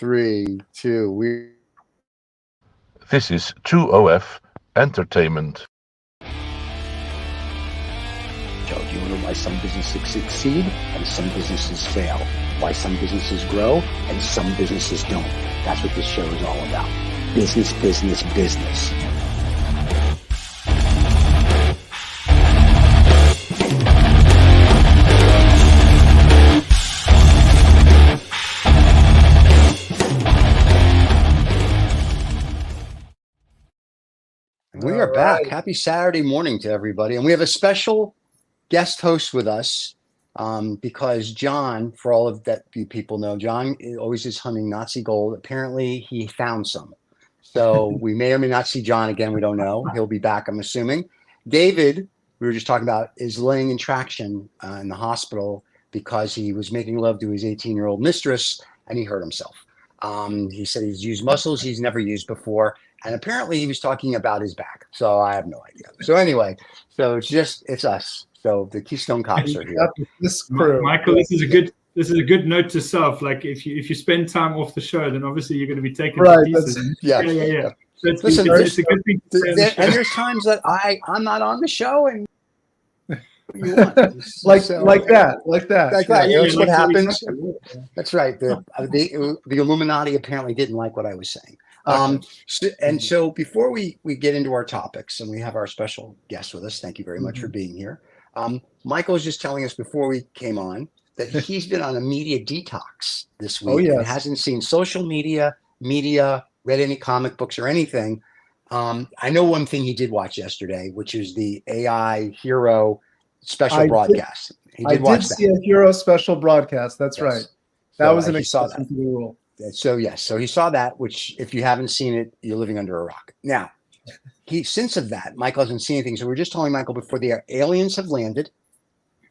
3, 2. This is 2OF Entertainment. Do you know why some businesses succeed and some businesses fail? Why some businesses grow and some businesses don't? That's what this show is all about. Business, business, business. We are back. Happy Saturday morning to everybody. And we have a special guest host with us because John, for all of that you people know, John always is hunting Nazi gold. Apparently he found some. So we may or may not see John again. We don't know. He'll be back, I'm assuming. David, we were just talking about, is laying in traction in the hospital because he was making love to his 18-year-old mistress and he hurt himself. He said he's used muscles he's never used before. And apparently he was talking about his back. So I have no idea. So anyway, so it's us. So the Keystone Cops are here. This crew. Michael, this is a good note to self. Like if you spend time off the show, then obviously you're going to be taken to pieces. Yeah. So it's a good thing to say. And there's times that I'm not on the show and you want. like that. That's what happens. That's right. The Illuminati apparently didn't like what I was saying. So before we get into our topics, and we have our special guest with us, thank you very much for being here. Michael was just telling us before we came on that he's been on a media detox this week and hasn't seen social media, read any comic books or anything. I know one thing he did watch yesterday, which is the AI Hero special broadcast. I did see a Hero special broadcast. That's right. That was an exception to the rule. So yes, so he saw that, which if you haven't seen it, you're living under a rock. Now, since of that, Michael hasn't seen anything. So we're just telling Michael before the aliens have landed.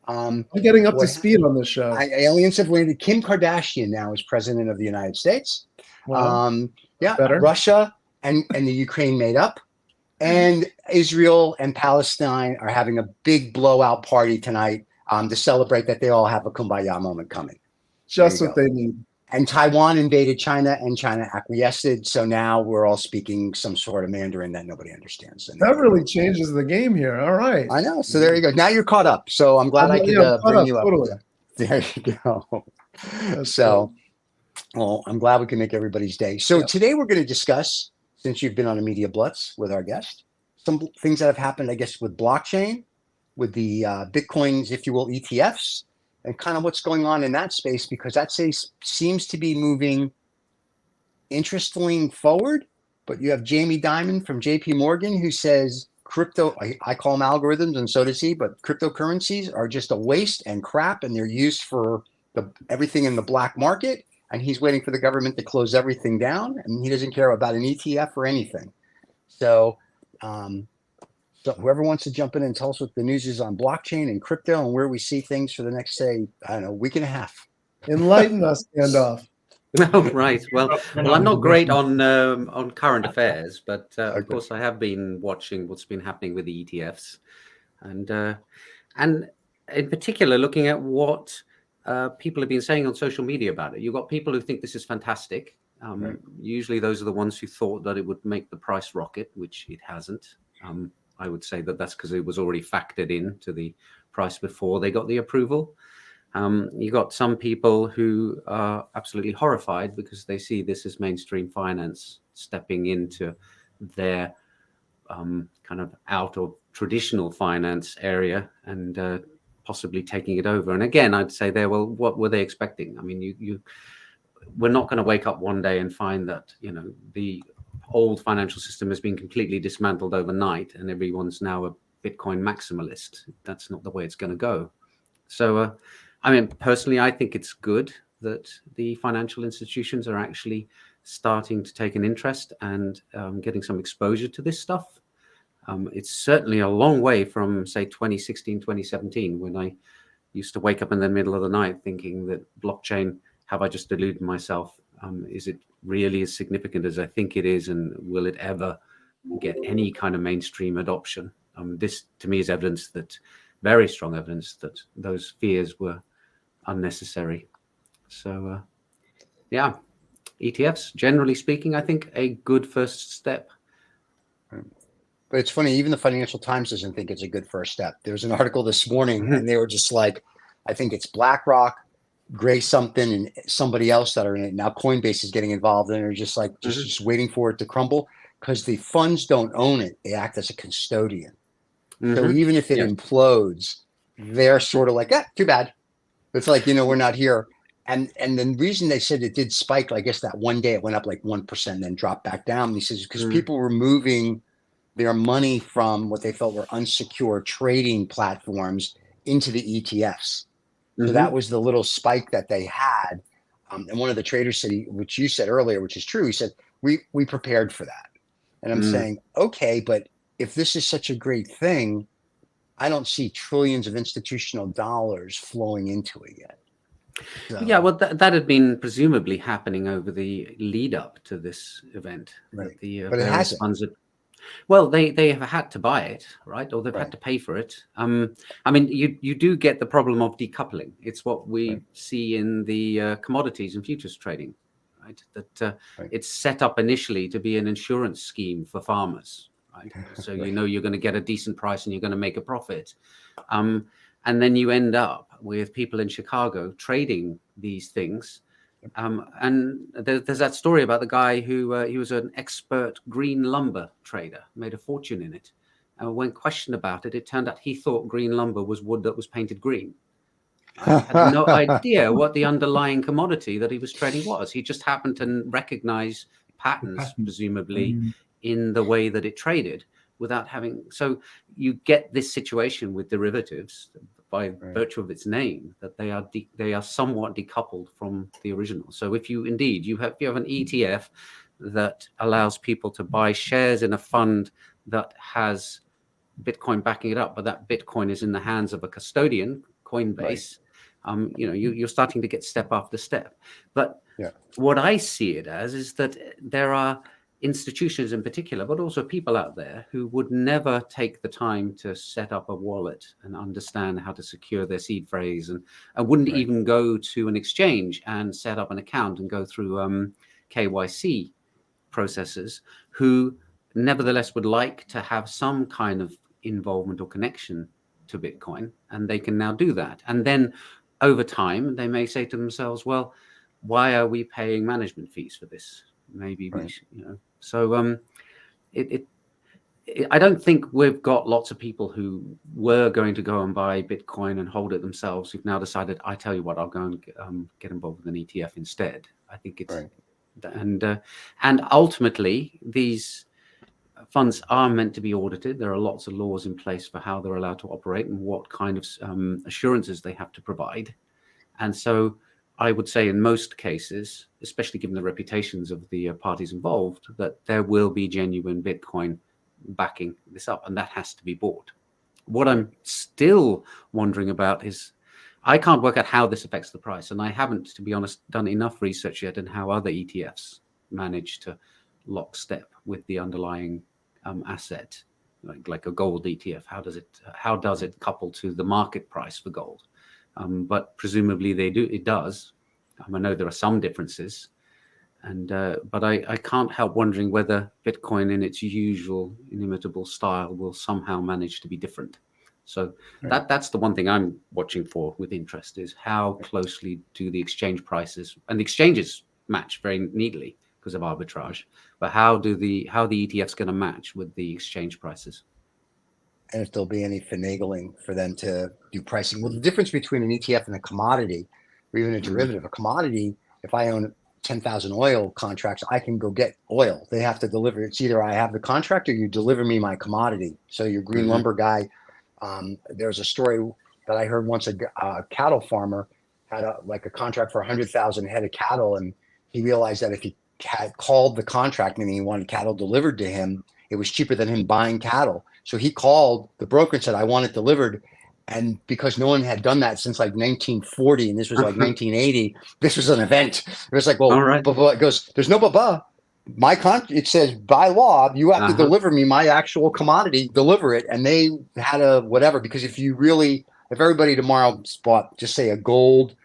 I'm getting up to speed on this show. Aliens have landed. Kim Kardashian now is president of the United States. Wow. Russia and the Ukraine made up. And Israel and Palestine are having a big blowout party tonight to celebrate that they all have a kumbaya moment coming. Just what they need. And Taiwan invaded China, and China acquiesced. So now we're all speaking some sort of Mandarin that nobody understands. That really changes the game here. All right. I know. So there you go. Now you're caught up. So I'm glad I could bring you up. Totally. There you go. Well, I'm glad we can make everybody's day. So today we're going to discuss, since you've been on a media blitz with our guest, some things that have happened, I guess, with blockchain, with the Bitcoins, if you will, ETFs. And kind of what's going on in that space, because that seems to be moving interestingly forward. But you have Jamie Dimon from JP Morgan who says crypto, I call them algorithms and so does he, but cryptocurrencies are just a waste and crap and they're used for everything in the black market. And he's waiting for the government to close everything down and he doesn't care about an ETF or anything. So whoever wants to jump in and tell us what the news is on blockchain and crypto and where we see things for the next, say, I don't know, week and a half. Enlighten us, Gandalf. Oh, right. Well, I'm not great on current affairs, but of course I have been watching what's been happening with the ETFs, and in particular looking at what people have been saying on social media about it. You've got people who think this is fantastic. Usually those are the ones who thought that it would make the price rocket, which it hasn't. I would say that that's because it was already factored into the price before they got the approval. You got some people who are absolutely horrified because they see this as mainstream finance stepping into their kind of out of traditional finance area and possibly taking it over. And again, I'd say there, well, what were they expecting? I mean, we're not going to wake up one day and find that, the old financial system has been completely dismantled overnight and everyone's now a Bitcoin maximalist. That's not the way it's going to go. So, I mean, personally, I think it's good that the financial institutions are actually starting to take an interest and getting some exposure to this stuff. It's certainly a long way from, say, 2016, 2017, when I used to wake up in the middle of the night thinking that blockchain, have I just deluded myself? Is it really as significant as I think it is? And will it ever get any kind of mainstream adoption? This, to me, is evidence that, very strong evidence that those fears were unnecessary. So, yeah. ETFs, generally speaking, I think a good first step. But it's funny, even the Financial Times doesn't think it's a good first step. There was an article this morning, and they were just like, I think it's BlackRock, Gray something, and somebody else that are in it. Now Coinbase is getting involved, and they're just like, just waiting for it to crumble because the funds don't own it. They act as a custodian. So even if it implodes, they're sort of like, too bad. It's like, we're not here. And the reason they said it did spike, I guess that one day it went up like 1%, and then dropped back down. He says, because people were moving their money from what they felt were unsecured trading platforms into the ETFs. So that was the little spike that they had. And one of the traders said, which you said earlier, which is true, he said, we prepared for that. And I'm saying, okay, but if this is such a great thing, I don't see trillions of institutional dollars flowing into it yet. So, yeah, well, that had been presumably happening over the lead up to this event. Right. The but it hasn't. funds well, they have had to buy it, right? Or they've had to pay for it. I mean, you do get the problem of decoupling. It's what we see in the commodities and futures trading, right? That it's set up initially to be an insurance scheme for farmers, right? So you're going to get a decent price and you're going to make a profit. And then you end up with people in Chicago trading these things. And there's that story about the guy who he was an expert green lumber trader, made a fortune in it. And when questioned about it, it turned out he thought green lumber was wood that was painted green. He had no idea what the underlying commodity that he was trading was. He just happened to recognize patterns, presumably, in the way that it traded without having. So you get this situation with derivatives by virtue of its name, that they are somewhat decoupled from the original. So if you have an ETF that allows people to buy shares in a fund that has Bitcoin backing it up, but that Bitcoin is in the hands of a custodian, Coinbase, you're starting to get step after step. But what I see it as is that there are institutions in particular, but also people out there who would never take the time to set up a wallet and understand how to secure their seed phrase, and wouldn't even go to an exchange and set up an account and go through KYC processes, who nevertheless would like to have some kind of involvement or connection to Bitcoin, and they can now do that. And then over time, they may say to themselves, well, why are we paying management fees for this? Maybe we should, So I don't think we've got lots of people who were going to go and buy Bitcoin and hold it themselves who've now decided, I tell you what, I'll go and get involved with an ETF instead. I think it's and ultimately these funds are meant to be audited. There are lots of laws in place for how they're allowed to operate and what kind of assurances they have to provide. And so I would say in most cases, especially given the reputations of the parties involved, that there will be genuine Bitcoin backing this up, and that has to be bought. What I'm still wondering about is I can't work out how this affects the price, and I haven't, to be honest, done enough research yet in how other ETFs manage to lockstep with the underlying asset, like a gold ETF. How does it couple to the market price for gold? But presumably it does. I know there are some differences, but I can't help wondering whether Bitcoin in its usual inimitable style will somehow manage to be different. So that's the one thing I'm watching for with interest, is how closely do the exchange prices, and the exchanges match very neatly because of arbitrage, but how the ETF's going to match with the exchange prices. And if there'll be any finagling for them to do pricing. Well, the difference between an ETF and a commodity, or even a derivative, a commodity, if I own 10,000 oil contracts, I can go get oil. They have to deliver. It's either I have the contract or you deliver me my commodity. So your green lumber guy, there's a story that I heard once, a cattle farmer had a contract for 100,000 head of cattle. And he realized that if he had called the contract, meaning he wanted cattle delivered to him, it was cheaper than him buying cattle. So he called the broker and said, I want it delivered. And because no one had done that since like 1940, and this was like 1980, this was an event. It was like, well, it goes, there's no blah. It says by law, you have to deliver me my actual commodity, deliver it. And they had a whatever, because if everybody tomorrow bought, just say, a gold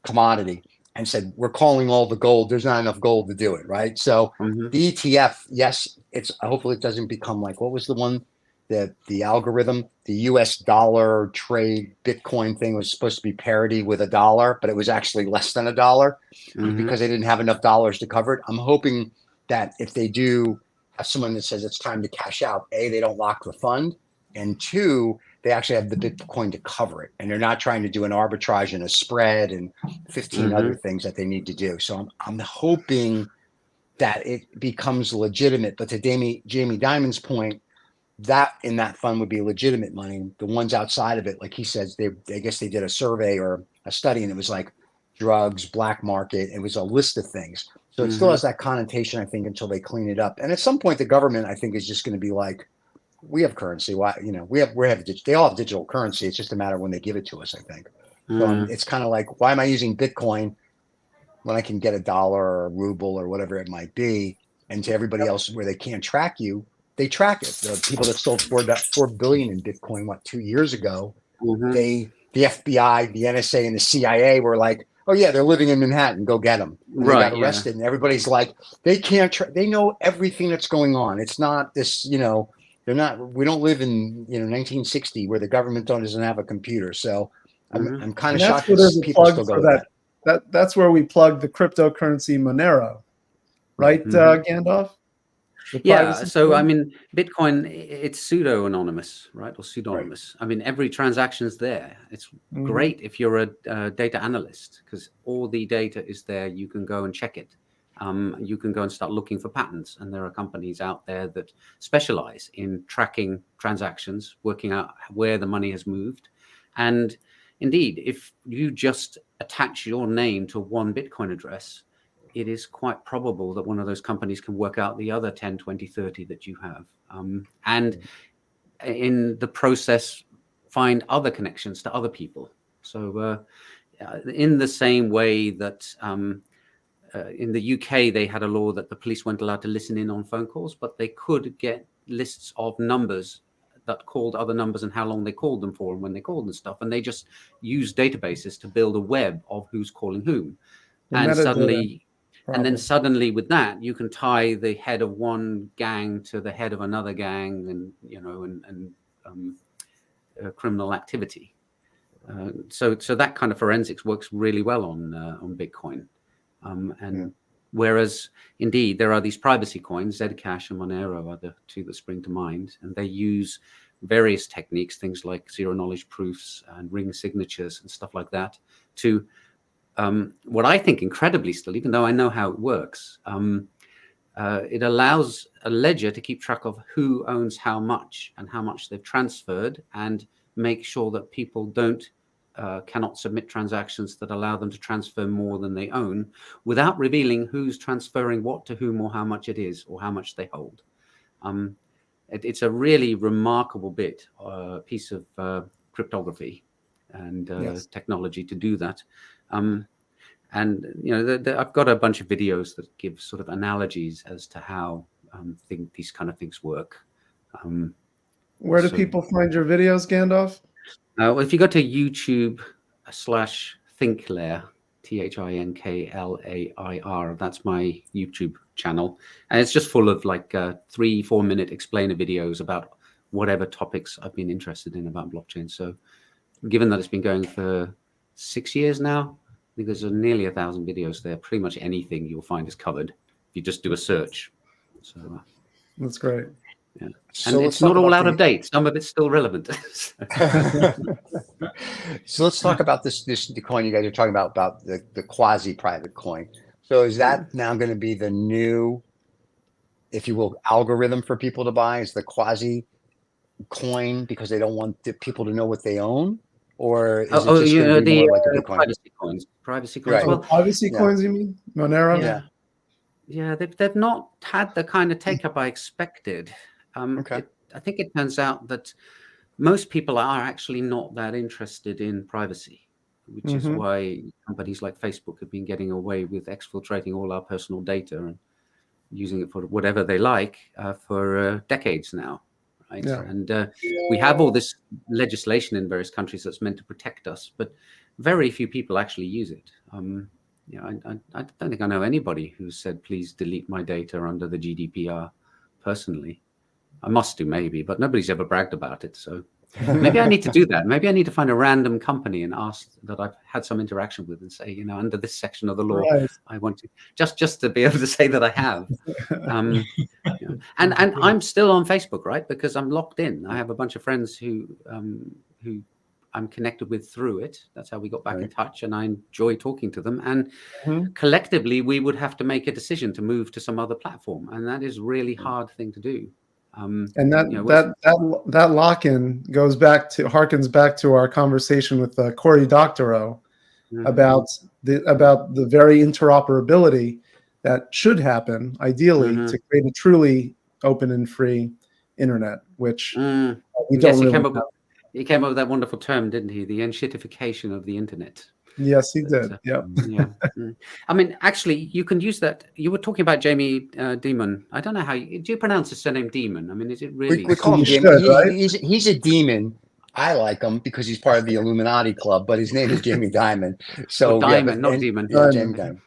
commodity, and said, we're calling all the gold. There's not enough gold to do it, right? So the ETF, yes, hopefully it doesn't become like, what was the one, the algorithm, the US dollar trade Bitcoin thing was supposed to be parity with $1, but it was actually less than $1 because they didn't have enough dollars to cover it. I'm hoping that if they do have someone that says it's time to cash out, A, they don't lock the fund, and two, they actually have the Bitcoin to cover it, and they're not trying to do an arbitrage and a spread and 15 other things that they need to do. So I'm hoping that it becomes legitimate. But to Jamie Dimon's point, that in that fund would be legitimate money. The ones outside of it, like he says, I guess they did a survey or a study, and it was like drugs, black market. It was a list of things. So it still has that connotation, I think, until they clean it up. And at some point, the government, I think, is just going to be like, we have currency. Why, they all have digital currency. It's just a matter of when they give it to us, I think. So it's kind of like, why am I using Bitcoin when I can get $1 or a ruble or whatever it might be? And to everybody else where they can't track you, they track it. The people that sold $4 billion in Bitcoin, 2 years ago, the FBI, the NSA, and the CIA were like, oh yeah, they're living in Manhattan. Go get them. And they got arrested, and everybody's like, they can't. They know everything that's going on. It's not this, they're not. We don't live in 1960 where the government doesn't have a computer. So I'm kind of shocked that people still go with that. That's where we plug the cryptocurrency Monero, right, Gandalf? Yeah, so I mean, Bitcoin, it's pseudo-anonymous, right, or pseudonymous. Right. I mean, every transaction's there. It's great if you're a data analyst, because all the data is there. You can go and check it. You can go and start looking for patterns, and there are companies out there that specialize in tracking transactions, working out where the money has moved. And indeed, if you just attach your name to one Bitcoin address, it is quite probable that one of those companies can work out the other 10, 20, 30 that you have. And in the process, find other connections to other people. So in the same way that in the UK, they had a law that the police weren't allowed to listen in on phone calls, but they could get lists of numbers that called other numbers and how long they called them for and when they called and stuff. And they just used databases to build a web of who's calling whom. And suddenly with that, you can tie the head of one gang to the head of another gang and criminal activity. So that kind of forensics works really well on Bitcoin. Whereas indeed there are these privacy coins, Zcash and Monero are the two that spring to mind, and they use various techniques, things like zero knowledge proofs and ring signatures and stuff like that, to what I think incredibly still, even though I know how it works, it allows a ledger to keep track of who owns how much and how much they've transferred, and make sure that people cannot submit transactions that allow them to transfer more than they own without revealing who's transferring what to whom or how much it is or how much they hold. It's a really remarkable piece of cryptography and technology to do that. And I've got a bunch of videos that give sort of analogies as to how these kind of things work. Where do people find your videos, Gandalf? Well, if you go to YouTube/Thinklair, ThinkLair, that's my YouTube channel, and it's just full of like 3-4 minute explainer videos about whatever topics I've been interested in about blockchain. So, given that it's been going for 6 years now, I think there's nearly 1,000 videos there. Pretty much anything you'll find is covered if you just do a search. So that's great. Yeah. And so it's not all out of date. Some of it's still relevant. So let's talk about the coin you guys are talking about the quasi-private coin. So is that now going to be the new, if you will, algorithm for people to buy? Is the quasi coin because they don't want people to know what they own? Or is it just going to be more like a Bitcoin? Privacy coins. Right. Well, privacy coins, you mean? Monero? Yeah, they've not had the kind of take-up I expected. I think it turns out that most people are actually not that interested in privacy, which is why companies like Facebook have been getting away with exfiltrating all our personal data and using it for whatever they like for decades now. Right? Yeah. And we have all this legislation in various countries that's meant to protect us, but very few people actually use it. I don't think I know anybody who said, please delete my data under the GDPR personally. I must do maybe, but nobody's ever bragged about it. So maybe I need to do that. Maybe I need to find a random company and ask that I've had some interaction with and say, under this section of the law, I want to just to be able to say that I have. And I'm still on Facebook, right? Because I'm locked in. I have a bunch of friends who I'm connected with through it. That's how we got back in touch, and I enjoy talking to them. And collectively, we would have to make a decision to move to some other platform, and that is a really hard thing to do. And that lock-in harkens back to our conversation with Cory Doctorow about the very interoperability that should happen, ideally, to create a truly open and free internet, which we don't really have. He came up with that wonderful term, didn't he? The enshittification of the internet. Yes, he did. Yeah. I mean, actually, you can use that. You were talking about Jamie Dimon. I don't know how do you pronounce his surname Dimon? I mean, is it really? We call him Jamie. Right? He's a demon. I like him because he's part of the Illuminati club, but his name is Jamie Dimon. So Diamond, not Demon. Yeah, Jamie Dimon.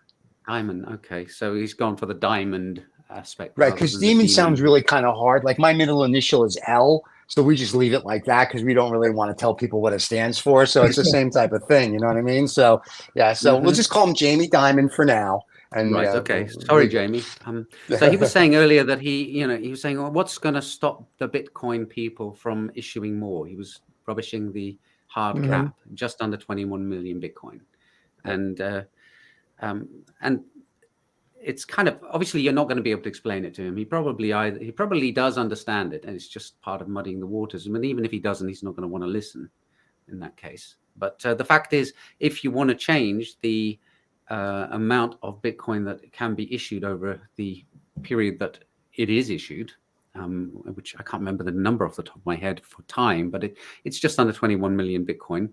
Diamond. Okay, so he's gone for the diamond aspect, right? Because demon sounds really kind of hard. Like my middle initial is L. So we just leave it like that because we don't really want to tell people what it stands for. So it's the same type of thing. You know what I mean? So, yeah. So we'll just call him Jamie Dimon for now. And, okay. Sorry, Jamie. So he was saying earlier that he was saying, well, what's going to stop the Bitcoin people from issuing more? He was rubbishing the hard cap, just under 21 million Bitcoin. And it's kind of, obviously you're not going to be able to explain it to him. He probably does understand it, and it's just part of muddying the waters. I mean, even if he doesn't, he's not going to want to listen in that case. But the fact is, if you want to change the amount of Bitcoin that can be issued over the period that it is issued, which I can't remember the number off the top of my head for time, but it's just under 21 million Bitcoin.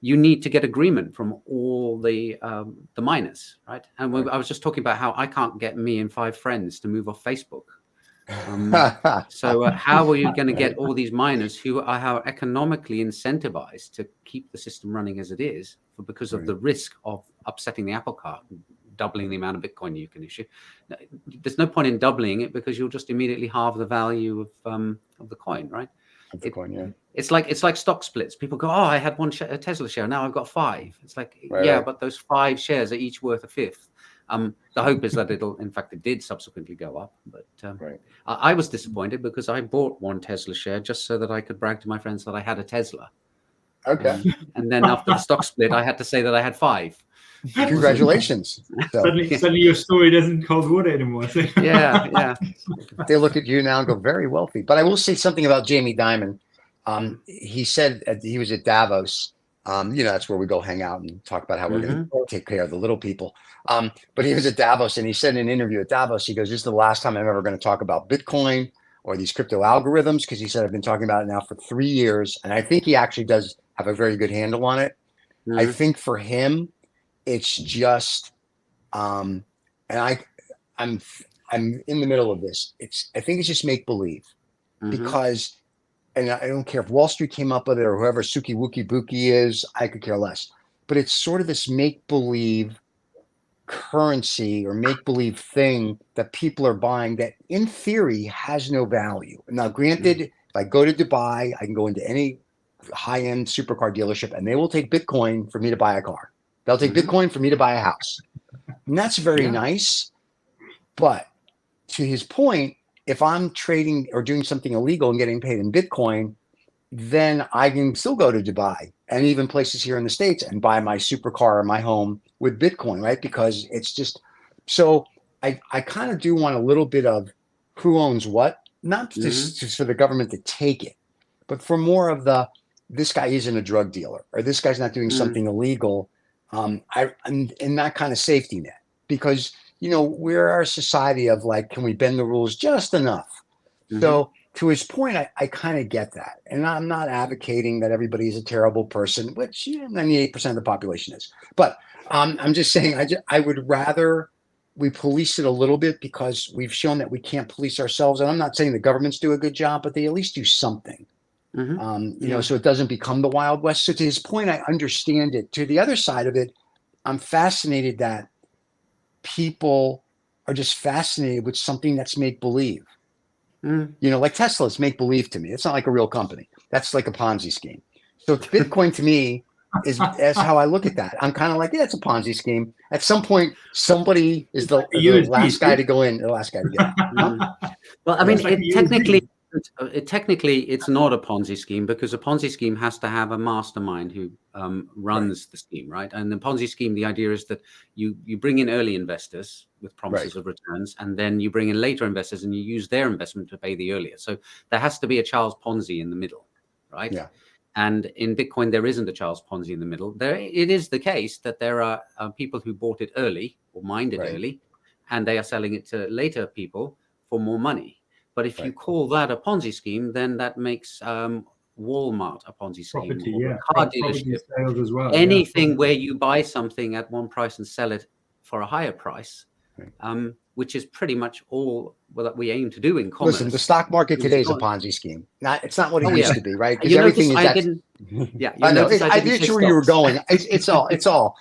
You need to get agreement from all the miners, right? And I was just talking about how I can't get me and 5 friends to move off Facebook. So how are you going to get all these miners who are economically incentivized to keep the system running as it is because of the risk of upsetting the apple cart, doubling the amount of Bitcoin you can issue? There's no point in doubling it because you'll just immediately halve the value of the coin, right? It's like stock splits. People go, oh, I had a Tesla share, now I've got 5. It's like, but those 5 shares are each worth a fifth. The hope is that it did subsequently go up. But I was disappointed because I bought 1 Tesla share just so that I could brag to my friends that I had a Tesla. Okay. And then after the stock split, I had to say that I had 5. Congratulations. So, suddenly your story doesn't hold water anymore. So. Yeah. They look at you now and go, very wealthy. But I will say something about Jamie Dimon. He said he was at Davos. That's where we go hang out and talk about how we're going to take care of the little people. But he was at Davos, and he said in an interview at Davos, he goes, this is the last time I'm ever going to talk about Bitcoin or these crypto algorithms, because he said, I've been talking about it now for 3 years. And I think he actually does have a very good handle on it. I think for him, it's just, and I'm in the middle of this. I think it's just make believe, because, and I don't care if Wall Street came up with it or whoever Suki Wookie Bookie is, I could care less. But it's sort of this make believe currency or make believe thing that people are buying that in theory has no value. Now, granted, if I go to Dubai, I can go into any high-end supercar dealership and they will take Bitcoin for me to buy a car. They'll take Bitcoin for me to buy a house. And that's very nice. But to his point, if I'm trading or doing something illegal and getting paid in Bitcoin, then I can still go to Dubai and even places here in the States and buy my supercar or my home with Bitcoin, right? Because it's just, so I kind of do want a little bit of who owns what, not just for the government to take it, but for more of this guy isn't a drug dealer or this guy's not doing something illegal. I'm in that kind of safety net, because we're a society of like, can we bend the rules just enough? So to his point, I kind of get that, and I'm not advocating that everybody's a terrible person, which 98% of the population is. But I'm just saying, I would rather we police it a little bit, because we've shown that we can't police ourselves. And I'm not saying the governments do a good job, but they at least do something. So it doesn't become the Wild West. So to his point, I understand it. To the other side of it, I'm fascinated that people are just fascinated with something that's make believe. You know, like Tesla's make believe to me. It's not like a real company. That's like a Ponzi scheme. So Bitcoin to me that's how I look at that. I'm kind of like, yeah, it's a Ponzi scheme. At some point, somebody is the last guy to go in, the last guy to get out. Huh? Well, I mean, technically, it's not a Ponzi scheme, because a Ponzi scheme has to have a mastermind who runs the scheme, right? And the Ponzi scheme, the idea is that you bring in early investors with promises of returns, and then you bring in later investors and you use their investment to pay the earlier. So there has to be a Charles Ponzi in the middle, right? Yeah. And in Bitcoin, there isn't a Charles Ponzi in the middle. It is the case that there are people who bought it early or mined it early, and they are selling it to later people for more money. But if you call that a Ponzi scheme, then that makes Walmart a Ponzi scheme, or a car dealership, as well. Anything where you buy something at one price and sell it for a higher price, which is pretty much all that we aim to do in commerce. Listen, the stock market today is a Ponzi scheme. It's not what it used to be, right? Because everything is I know. I knew where you were going. It's all.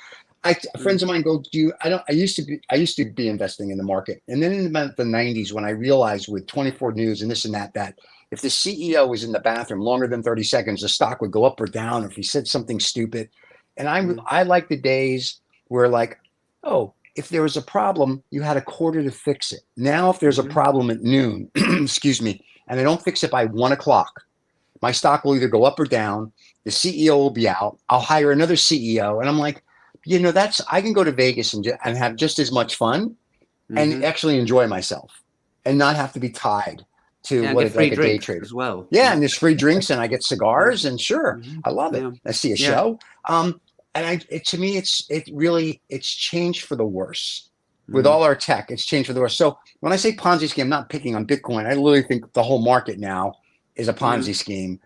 Friends of mine go, I used to be investing in the market. And then in about the 90s, when I realized with 24 News and this and that if the CEO was in the bathroom longer than 30 seconds, the stock would go up or down if he said something stupid. And I like the days where, like, oh, if there was a problem, you had a quarter to fix it. Now, if there's a problem at noon, excuse me, and I don't fix it by 1 o'clock, my stock will either go up or down. The CEO will be out. I'll hire another CEO. And I'm like, you know, I can go to Vegas and have just as much fun and actually enjoy myself and not have to be tied to what it's like a day trader as well. Yeah. And there's free drinks and I get cigars and sure, I love it. I see a show. And to me, it's changed for the worse. With all our tech, it's changed for the worse. So when I say Ponzi scheme, I'm not picking on Bitcoin. I literally think the whole market now is a Ponzi scheme,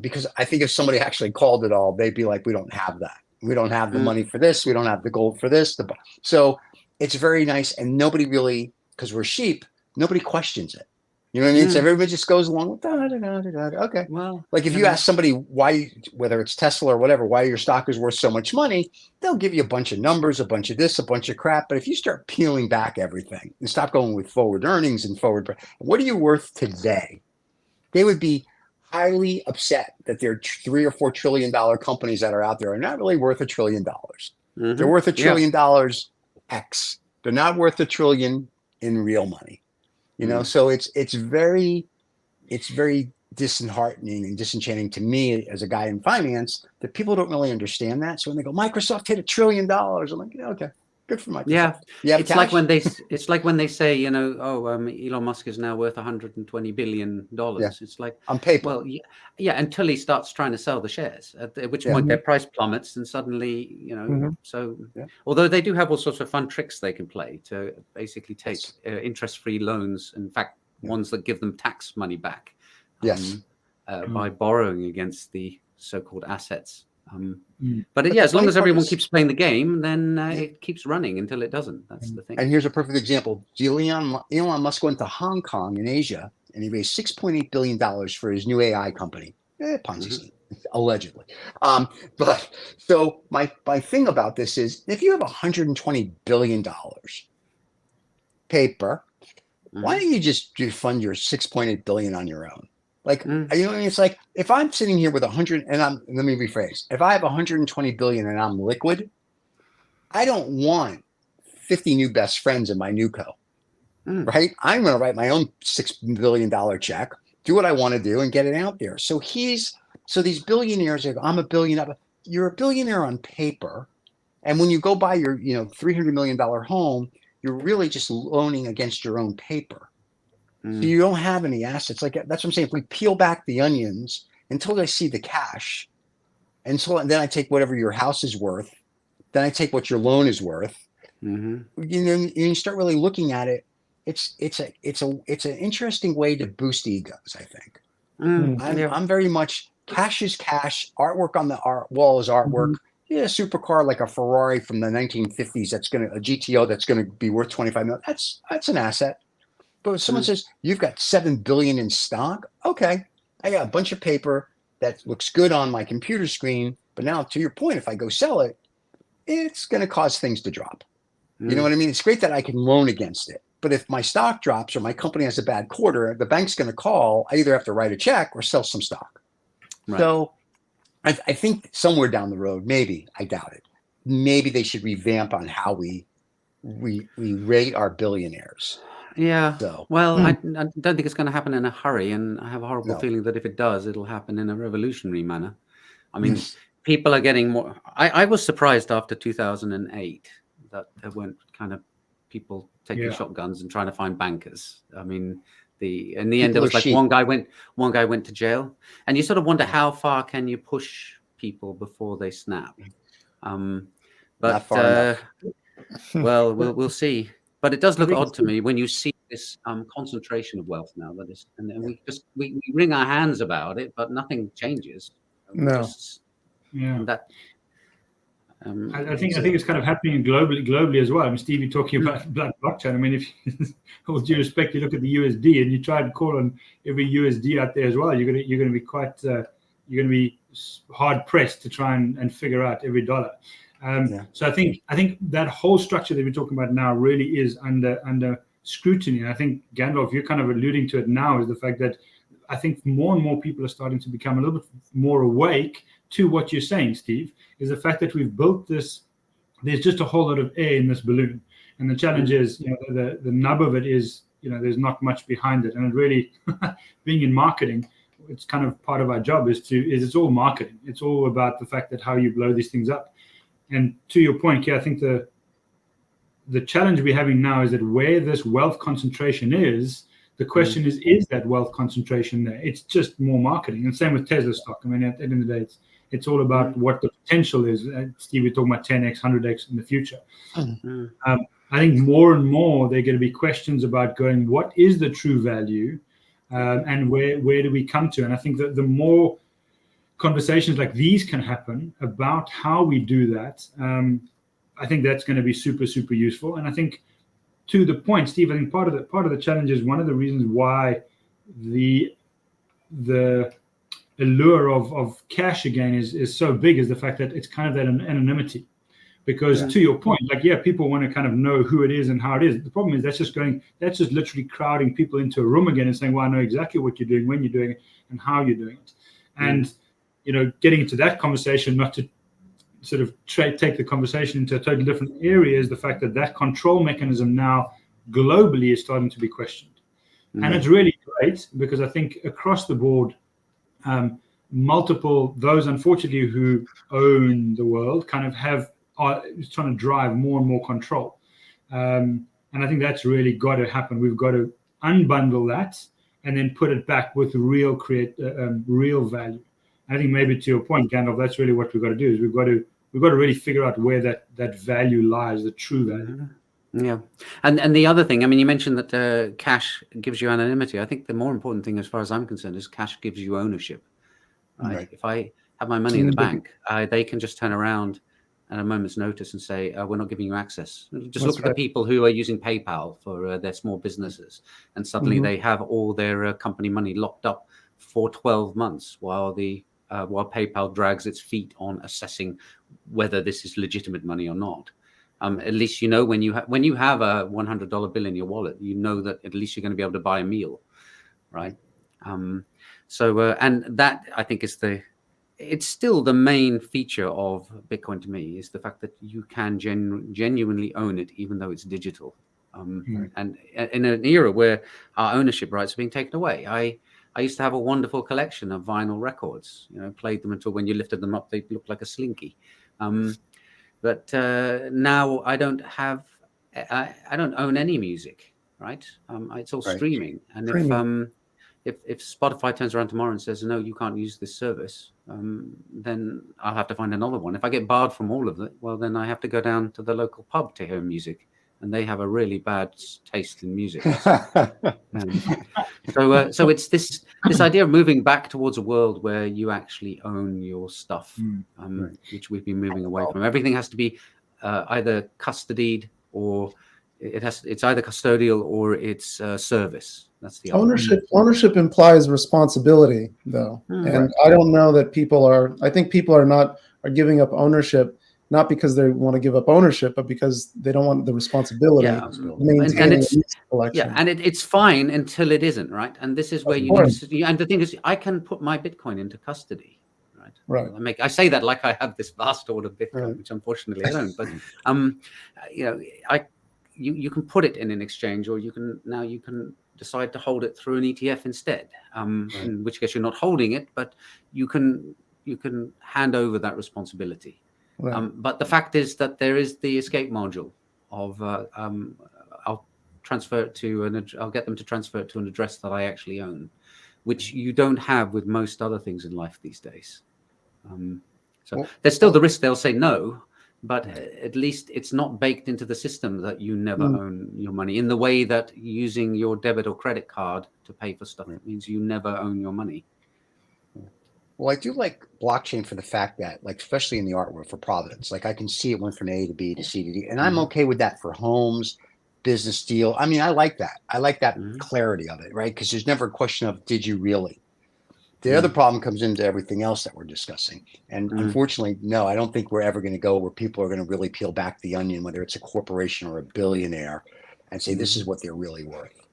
because I think if somebody actually called it all, they'd be like, we don't have that. We don't have the money for this. We don't have the gold for this. So it's very nice. And nobody really, because we're sheep, nobody questions it. You know what I mean? So everybody just goes along with that. Okay. Well, like if you ask somebody why, whether it's Tesla or whatever, why your stock is worth so much money, they'll give you a bunch of numbers, a bunch of this, a bunch of crap. But if you start peeling back everything and stop going with forward earnings and what are you worth today? They would be highly upset that there are $3 or $4 trillion companies that are out there are not really worth $1 trillion. They're worth $1 trillion X. They're not worth $1 trillion in real money. You know, so it's very disheartening and disenchanting to me as a guy in finance that people don't really understand that. So when they go, Microsoft hit $1 trillion, I'm like, yeah, okay, good for Microsoft. Yeah, it's like when they say, you know, Elon Musk is now worth $120 billion. It's like, on paper. Well, until he starts trying to sell the shares, at which point their price plummets, and suddenly, you know, although they do have all sorts of fun tricks they can play to basically take interest-free loans, in fact, ones that give them tax money back, by borrowing against the so-called assets. But as long as everyone keeps playing the game, then it keeps running until it doesn't. That's the thing. And here's a perfect example. Elon Musk went to Hong Kong in Asia, and he raised $6.8 billion for his new AI company. Ponzi scheme, allegedly. But so my thing about this is, if you have $120 billion paper, why don't you just fund your $6.8 billion on your own? Like, you know what I mean? It's like, if I'm sitting here with 100 and let me rephrase. If I have 120 billion and I'm liquid, I don't want 50 new best friends in my new co, right? I'm going to write my own $6 billion check, do what I want to do and get it out there. So these billionaires are, I'm a billionaire. You're a billionaire on paper. And when you go buy your, $300 million home, you're really just loaning against your own paper. So you don't have any assets. Like, that's what I'm saying. If we peel back the onions until I see the cash, and then I take whatever your house is worth, then I take what your loan is worth. You start really looking at it. It's an interesting way to boost egos, I think. I'm very much cash is cash. Artwork on the art wall is artwork. A supercar like a Ferrari from the 1950s a GTO that's gonna be worth 25 million. That's an asset. But if someone says you've got $7 billion in stock, okay, I got a bunch of paper that looks good on my computer screen. But now, to your point, if I go sell it, it's going to cause things to drop. You know what I mean? It's great that I can loan against it. But if my stock drops or my company has a bad quarter, the bank's going to call. I either have to write a check or sell some stock. Right. So I think somewhere down the road, maybe, I doubt it, maybe they should revamp on how we rate our billionaires. Yeah. So, well, I don't think it's going to happen in a hurry. And I have a horrible feeling that if it does, it'll happen in a revolutionary manner. I mean, people are getting more. I was surprised after 2008 that there weren't kind of people taking shotguns and trying to find bankers. I mean, in the end, it was like one guy went to jail, and you sort of wonder how far can you push people before they snap. But well, we'll see. But it does look odd to me when you see this concentration of wealth now. That is, and we wring our hands about it, but nothing changes. No. That. I think it's kind of happening globally as well. I mean, Steve, you're talking about blockchain. I mean, if with due respect, you look at the USD and you try and call on every USD out there as well, you're going to be quite you're going to be hard pressed to try and figure out every dollar. So I think that whole structure that we're talking about now really is under scrutiny. And I think, Gandalf, you're kind of alluding to it now, is the fact that I think more and more people are starting to become a little bit more awake to what you're saying, Steve, is the fact that we've built this. There's just a whole lot of air in this balloon, and the challenge is, the nub of it is, there's not much behind it. And it really, being in marketing, it's kind of part of our job is it's all marketing. It's all about the fact that how you blow these things up. And to your point, I think the challenge we're having now is that where this wealth concentration is, the question is that wealth concentration there? It's just more marketing. And same with Tesla stock. I mean, at the end of the day, it's all about what the potential is. Steve, we're talking about 10x, 100x in the future. I think more and more there are going to be questions about going, what is the true value, and where do we come to? And I think that the more conversations like these can happen about how we do that, I think that's going to be super, super useful. And I think, to the point, Steve, I think part of the challenge is one of the reasons why the allure of cash again is so big is the fact that it's kind of that anonymity. Because to your point, people want to kind of know who it is and how it is. The problem is that's just literally crowding people into a room again and saying, well, I know exactly what you're doing, when you're doing it, and how you're doing it. And getting into that conversation, not to sort of take the conversation into a totally different area, is the fact that control mechanism now globally is starting to be questioned. And it's really great because I think across the board, those unfortunately who own the world kind of are trying to drive more and more control. And I think that's really got to happen. We've got to unbundle that and then put it back with real value. I think maybe to your point, Gandalf, that's really what we've got to do, is we've got to really figure out where that value lies, the true value. Yeah. And the other thing, I mean, you mentioned that cash gives you anonymity. I think the more important thing, as far as I'm concerned, is cash gives you ownership. Right? If I have my money in the bank, they can just turn around at a moment's notice and say, we're not giving you access. Just look at the people who are using PayPal for their small businesses. And suddenly they have all their company money locked up for 12 months while PayPal drags its feet on assessing whether this is legitimate money or not. At least when you have a $100 bill in your wallet, you know that at least you're going to be able to buy a meal, right? And that, I think, it's still the main feature of Bitcoin to me, is the fact that you can genuinely own it, even though it's digital. And in an era where our ownership rights are being taken away, I used to have a wonderful collection of vinyl records. Played them until when you lifted them up, they looked like a slinky. But now I don't own any music, right? It's all streaming. And if Spotify turns around tomorrow and says, no, you can't use this service, then I'll have to find another one. If I get barred from all of it, well, then I have to go down to the local pub to hear music. And they have a really bad taste in music. So it's this idea of moving back towards a world where you actually own your stuff, which we've been moving away from. Everything has to be either custodied, or it's either custodial or it's service. That's the ownership. Ownership implies responsibility, though, and I don't know that people are. I think people are giving up ownership not because they want to give up ownership, but because they don't want the responsibility of maintaining a collection. Yeah, and it's fine until it isn't, right? And this is where you need to, and the thing is, I can put my Bitcoin into custody, right? Right. I say that like I have this vast hoard of Bitcoin, which unfortunately I don't. But you can put it in an exchange, or you can decide to hold it through an ETF instead. In which case you're not holding it, but you can hand over that responsibility. Right. But the fact is that there is the escape module of I'll transfer it to I'll get them to transfer it to an address that I actually own, which you don't have with most other things in life these days. There's still the risk they'll say no, but at least it's not baked into the system that you never own your money, in the way that using your debit or credit card to pay for stuff means you never own your money. Well, I do like blockchain for the fact that, like, especially in the art world, for provenance, like I can see it went from A to B to C to D, and I'm okay with that for homes, business deal. I mean, I like that. I like that clarity of it, right? Because there's never a question of did you really. The other problem comes into everything else that we're discussing. And unfortunately, no, I don't think we're ever going to go where people are going to really peel back the onion, whether it's a corporation or a billionaire, and say this is what they're really worth.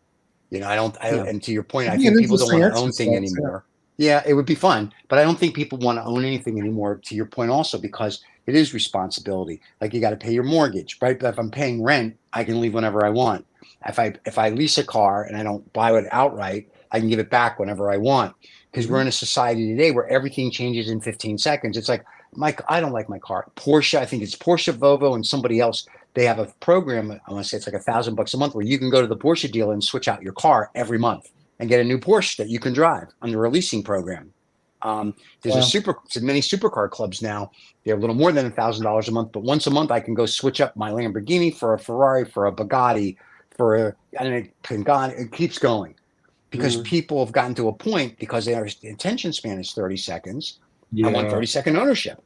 You know, and to your point, I think people don't want to own things anymore. Yeah, it would be fun, but I don't think people want to own anything anymore, to your point also, because it is responsibility. Like, you got to pay your mortgage, right? But if I'm paying rent, I can leave whenever I want. If I lease a car and I don't buy it outright, I can give it back whenever I want. Because we're in a society today where everything changes in 15 seconds. It's like, Mike, I don't like my car. Porsche, I think it's Porsche, Volvo, and somebody else. They have a program, I want to say it's like $1,000 a month, where you can go to the Porsche dealer and switch out your car every month and get a new Porsche that you can drive under a leasing program. There's many supercar clubs now. They're a little more than $1,000 a month, but once a month I can go switch up my Lamborghini for a Ferrari, for a Bugatti, for a Pagani. It keeps going because people have gotten to a point, because their attention span is 30 seconds. I want 30-second ownership.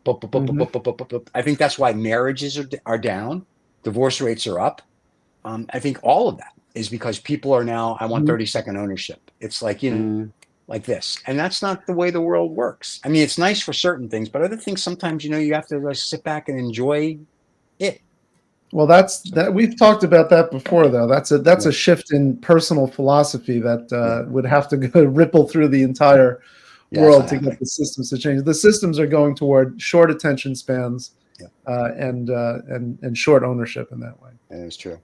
I think that's why marriages are down. Divorce rates are up. I think all of that is because people are now, I want 30-second ownership. It's like, like this. And that's not the way the world works. I mean, it's nice for certain things, but other things, sometimes, you have to sit back and enjoy it. Well, we've talked about that before, though. That's a shift in personal philosophy that would have to ripple through the entire world to get the systems to change. The systems are going toward short attention spans and short ownership in that way. That is true.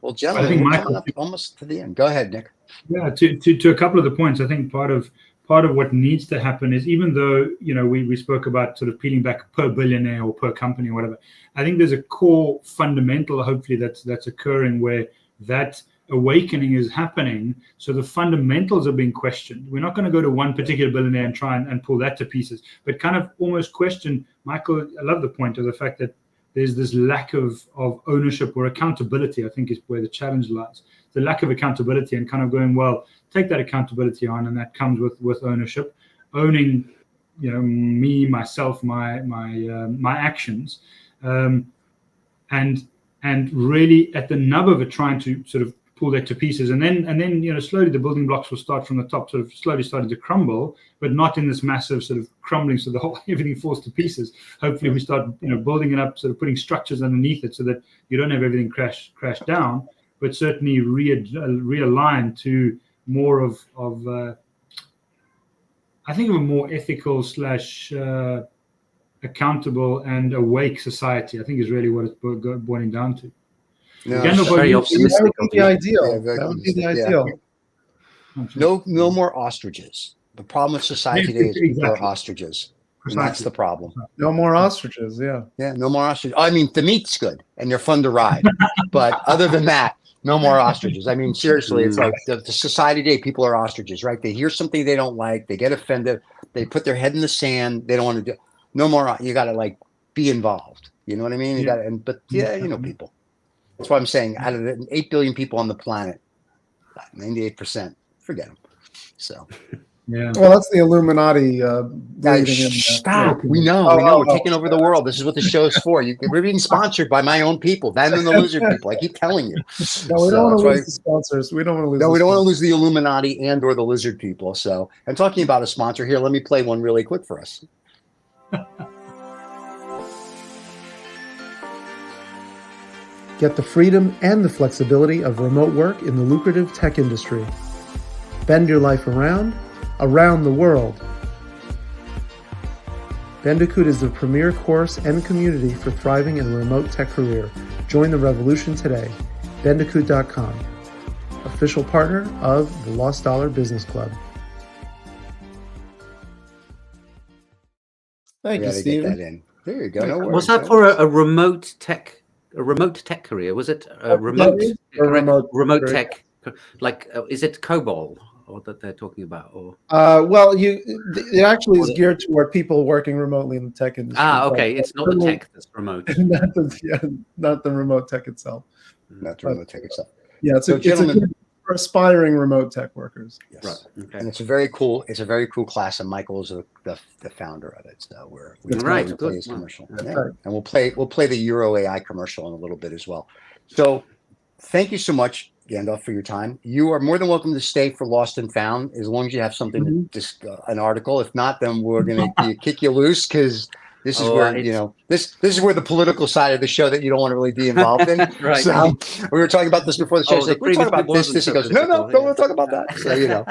Well, gentlemen, we're coming up almost to the end. Go ahead, Nick. Yeah, to a couple of the points, I think part of what needs to happen is, even though we spoke about sort of peeling back per billionaire or per company or whatever, I think there's a core fundamental, hopefully, that's occurring, where that awakening is happening. So the fundamentals are being questioned. We're not going to go to one particular billionaire and try and pull that to pieces, but kind of almost question. Michael, I love the point of the fact that there's this lack of ownership or accountability, I think, is where the challenge lies. The lack of accountability, and kind of going, well, take that accountability on, and that comes with ownership, owning, me, myself, my actions, and really at the nub of it, trying to sort of pull that to pieces, and then slowly the building blocks will start from the top, sort of slowly starting to crumble, but not in this massive sort of crumbling, so the whole everything falls to pieces. Hopefully we start building it up, sort of putting structures underneath it, so that you don't have everything crash down, but certainly realign to more of I think of a more ethical / accountable and awake society, I think, is really what it's boiling down to. No, very optimistic. That would be the ideal. That would be the ideal. No more ostriches. The problem with society today is people are ostriches. And that's the problem. No more ostriches, yeah. Yeah, no more ostriches. I mean, the meat's good and they're fun to ride. But other than that, no more ostriches. I mean, seriously, it's like the society today, people are ostriches, right? They hear something they don't like, they get offended, they put their head in the sand, they don't want to do. No more. You got to be involved. You know what I mean? You got to, people. That's why I'm saying, out of the 8 billion people on the planet, 98%, forget them. So, yeah. Well, that's the Illuminati. Stop. We know. We're taking over the world. This is what the show is for. We're being sponsored by my own people, them and the lizard people. I keep telling you. No, we don't want to lose the sponsors. We don't want to lose. No, we don't want to lose the Illuminati and or the lizard people. So, I'm talking about a sponsor here. Let me play one really quick for us. Get the freedom and the flexibility of remote work in the lucrative tech industry. Bend your life around the world. Bandicoot is the premier course and community for thriving in a remote tech career. Join the revolution today. Bandicoot.com, official partner of the Lost Dollar Business Club. Thank you, Steve. Get that in. There you go. No worries. Was that for a remote tech career? Was it a remote tech? Like, is it COBOL or that they're talking about? Or well, it actually is geared toward people working remotely in the tech industry. Okay, it's not the tech that's remote. not the remote tech itself. Not the remote tech itself. Yeah, it's for aspiring remote tech workers. Yes. Right. Okay. And it's a very cool class, and Michael's the founder of it. So we play his commercial. Yeah. Right. And we'll play the Euro AI commercial in a little bit as well. So thank you so much, Gandalf, for your time. You are more than welcome to stay for Lost and Found as long as you have something an article. If not, then we're going to kick you loose, because this is where this is where the political side of the show that you don't want to really be involved in. Right. So we were talking about this before the show. We're talking about this. He goes, no, don't want to talk about that. So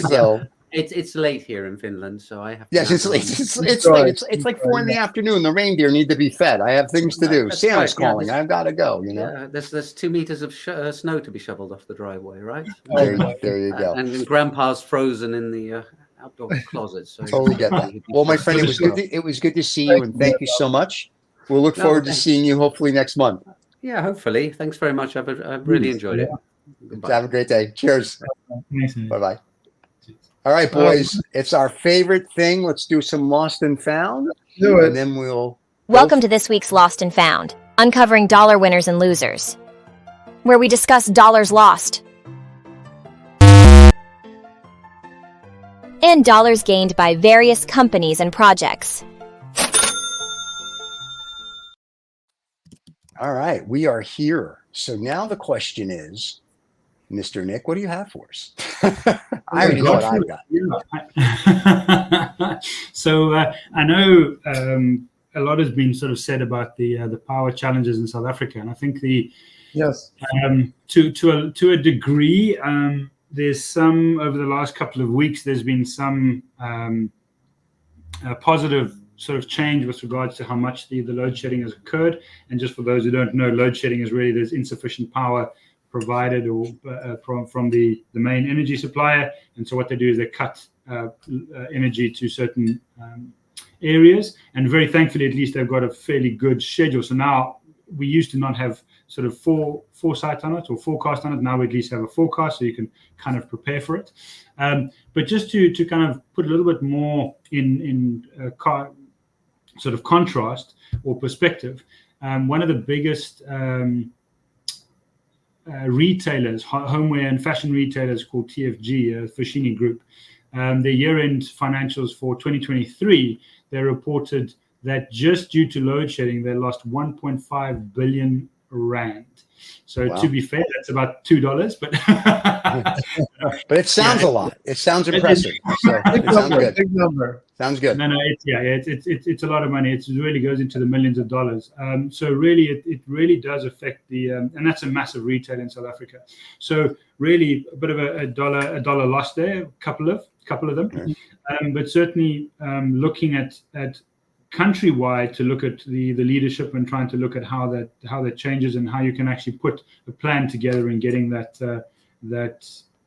so. It's late here in Finland, so I have. Yes, it's late. It's late. It's like 4 p.m. The reindeer need to be fed. I have things to do. Santa's calling. I've got to go. Yeah, there's 2 meters of snow to be shoveled off the driveway, right? There you go. And Grandpa's frozen in the outdoor closet. So totally get that. Well, my friend, it was good to see you, and thank you so much. We'll look forward to seeing you hopefully next month. Yeah, hopefully. Thanks very much. I've really enjoyed it. Goodbye. Have a great day. Cheers. Bye-bye. All right, boys. It's our favorite thing. Let's do some Lost and Found. Do it. And then we'll... Welcome to this week's Lost and Found, uncovering dollar winners and losers, where we discuss dollars lost and dollars gained by various companies and projects. All right, we are here. So now the question is, Mr. Nick, what do you have for us? I already know what I've got. So I know a lot has been sort of said about the power challenges in South Africa, and I think to a degree, there's some over the last couple of weeks. There's been some positive sort of change with regards to how much the load shedding has occurred. And just for those who don't know, load shedding is really there's insufficient power provided or from the main energy supplier, and so what they do is they cut energy to certain areas, and very thankfully at least they've got a fairly good schedule. So now we used to not have sort of foresight on it or forecast on it. Now we at least have a forecast, so you can kind of prepare for it. But just to kind of put a little bit more in sort of contrast or perspective, one of the biggest retailers, homeware and fashion retailers called TFG, Foschini Group, their year-end financials for 2023, they reported that just due to load shedding, they lost 1.5 billion rand. So to be fair, that's about $2, but it sounds a lot. It sounds impressive. So it sounds good. Big number. Sounds good. No, it's a lot of money. It really goes into the millions of dollars. So really, it really does affect the, and that's a massive retail in South Africa. So really, a bit of a dollar loss there, a couple of them, but certainly looking at countrywide to look at the leadership and trying to look at how that changes and how you can actually put a plan together and getting that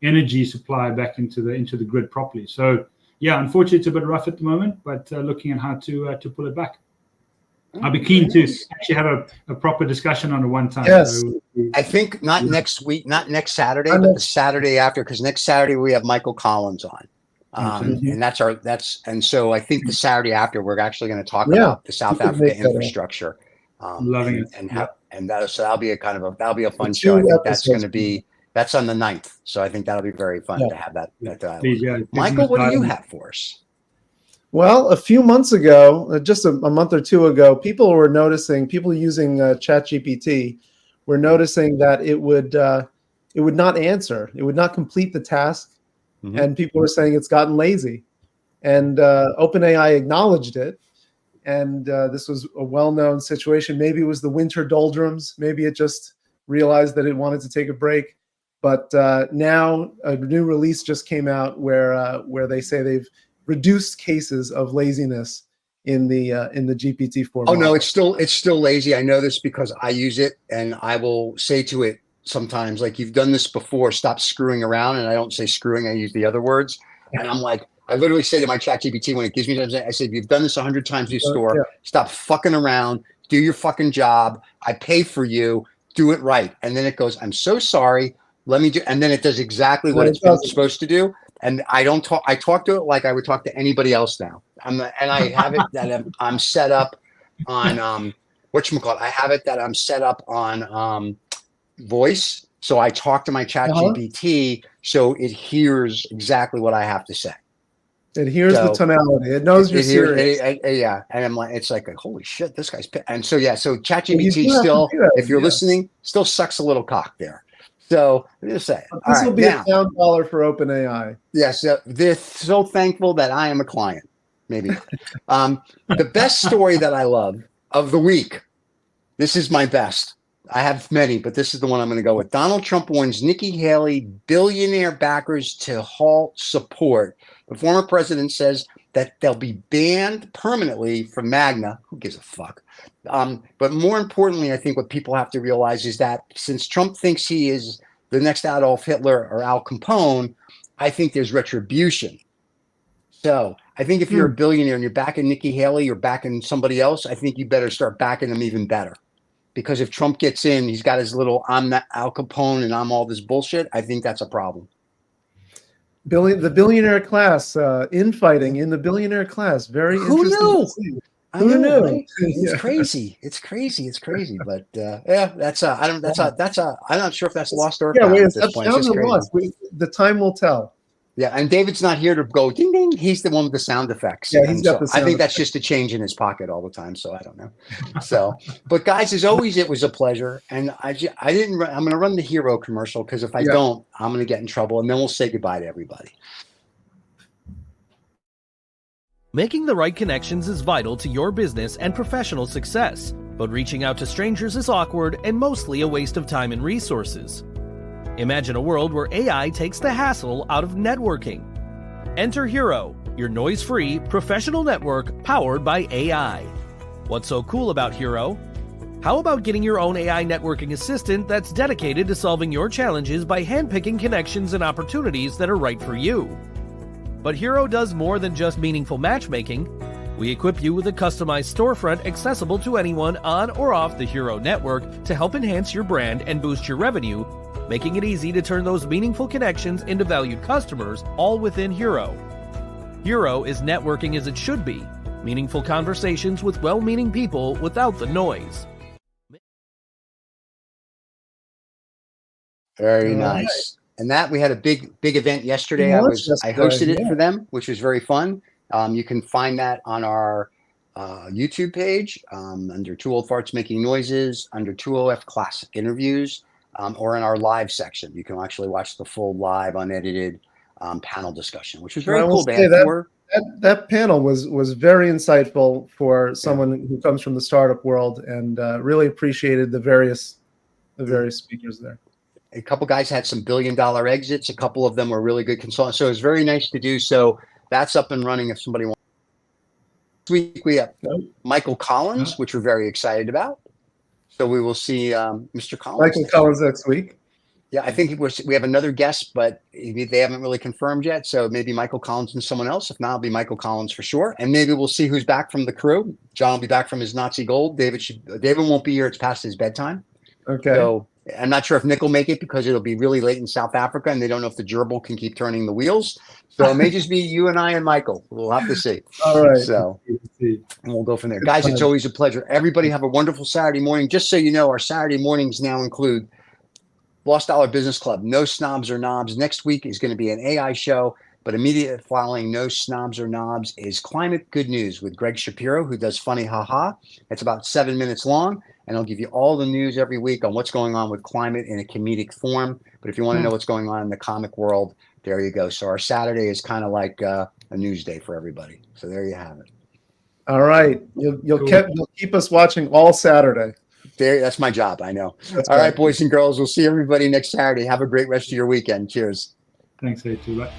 energy supply back into the grid properly. So yeah, unfortunately it's a bit rough at the moment, but looking at how to pull it back. I'd be keen to actually have a proper discussion on it one time. Yes. So, I think not next week, not next Saturday, but the Saturday after, because next Saturday we have Michael Collins on. And so I think the Saturday after we're actually going to talk about the South Africa infrastructure, loving it, so that'll be that'll be a fun show. I think that's on the 9th, so I think that'll be very fun to have that dialogue. Michael, what do you have for us? Well, a few months ago, just a month or two ago, people using ChatGPT were noticing that it would not answer, it would not complete the task. And people were saying it's gotten lazy, and OpenAI acknowledged it, and this was a well-known situation. Maybe it was the winter doldrums. Maybe it just realized that it wanted to take a break. But now a new release just came out where they say they've reduced cases of laziness in the GPT-4 model. Oh no, it's still lazy. I know this because I use it, and I will say to it sometimes, like, you've done this before, stop screwing around. And I don't say screwing, I use the other words. And I'm like, I literally say to my chat GPT when it gives me something, I said, you've done this 100 times, you store, stop fucking around, do your fucking job. I pay for you, do it right. And then it goes, I'm so sorry. Let me do, and then it does exactly what it's supposed to do. And I talk to it like I would talk to anybody else now. And I have it that I'm set up on, whatchamacallit, I have it that I'm set up on voice. So I talk to my chat GPT, so it hears exactly what I have to say. It hears the tonality. It knows you're serious. Yeah. And I'm like, it's like, holy shit, this guy's, and so, yeah. So ChatGPT still, if you're listening, still sucks a little cock there. So I'm just saying. This will be a $1 for OpenAI. Yes. They're so thankful that I am a client. Maybe. The best story that I love of the week. This is my best. I have many, but this is the one I'm going to go with. Donald Trump warns Nikki Haley billionaire backers to halt support. The former president says that they'll be banned permanently from MAGNA. Who gives a fuck? But more importantly, I think what people have to realize is that since Trump thinks he is the next Adolf Hitler or Al Capone, I think there's retribution. So I think if you're a billionaire and you're backing Nikki Haley or backing somebody else, I think you better start backing them even better. Because if Trump gets in, he's got his little, I'm not Al Capone and I'm all this bullshit. I think that's a problem. The billionaire class, infighting in the billionaire class. Very interesting. Who knew? Right? It's crazy. It's crazy. But yeah, I'm not sure if that's lost or found at this point. It's just crazy. The time will tell. Yeah, and David's not here to go ding ding. He's the one with the sound effects. Yeah, he's got the sound I think that's just a change in his pocket all the time. So I don't know. So, but guys, as always, it was a pleasure. And I'm going to run the hero commercial because if I don't, I'm going to get in trouble. And then we'll say goodbye to everybody. Making the right connections is vital to your business and professional success, but reaching out to strangers is awkward and mostly a waste of time and resources. Imagine a world where AI takes the hassle out of networking. Enter Hero, your noise-free professional network powered by AI. What's so cool about Hero? How about getting your own AI networking assistant that's dedicated to solving your challenges by handpicking connections and opportunities that are right for you? But Hero does more than just meaningful matchmaking. We equip you with a customized storefront accessible to anyone on or off the Hero network to help enhance your brand and boost your revenue, making it easy to turn those meaningful connections into valued customers, all within Hero. Hero is networking as it should be, meaningful conversations with well-meaning people without the noise. Very nice. And that we had a big event yesterday. I hosted it for them, which was very fun. You can find that on our YouTube page under Two Old Farts Making Noises, under 2OF Classic Interviews, or in our live section. You can actually watch the full live unedited panel discussion, which was very cool. That panel was very insightful for someone who comes from the startup world, and really appreciated the various speakers there. A couple guys had some billion-dollar exits. A couple of them were really good consultants. So it was very nice to do. So that's up and running if somebody wants. This week we have Michael Collins, which we're very excited about. So we will see Mr. Collins. Michael Collins next week. Yeah, I think we have another guest, but they haven't really confirmed yet. So maybe Michael Collins and someone else. If not, it'll be Michael Collins for sure. And maybe we'll see who's back from the crew. John will be back from his Nazi gold. David won't be here. It's past his bedtime. Okay. So I'm not sure if Nick will make it because it'll be really late in South Africa and they don't know if the gerbil can keep turning the wheels. So it may just be you and I and Michael. We'll have to see. All right. So and we'll go from there. Guys, it's always a pleasure. Everybody have a wonderful Saturday morning. Just so you know, our Saturday mornings now include Lost Dollar Business Club, No Snobs or Knobs. Next week is going to be an AI show, but immediately following No Snobs or Knobs is Climate Good News with Greg Shapiro, who does Funny Haha. It's about 7 minutes long, and I'll give you all the news every week on what's going on with climate in a comedic form. But if you want to know what's going on in the comic world, there you go. So our Saturday is kind of like a news day for everybody. So there you have it. All right. You'll keep us watching all Saturday. That's my job. I know. All right, boys and girls. We'll see everybody next Saturday. Have a great rest of your weekend. Cheers. Thanks, A2. Bye.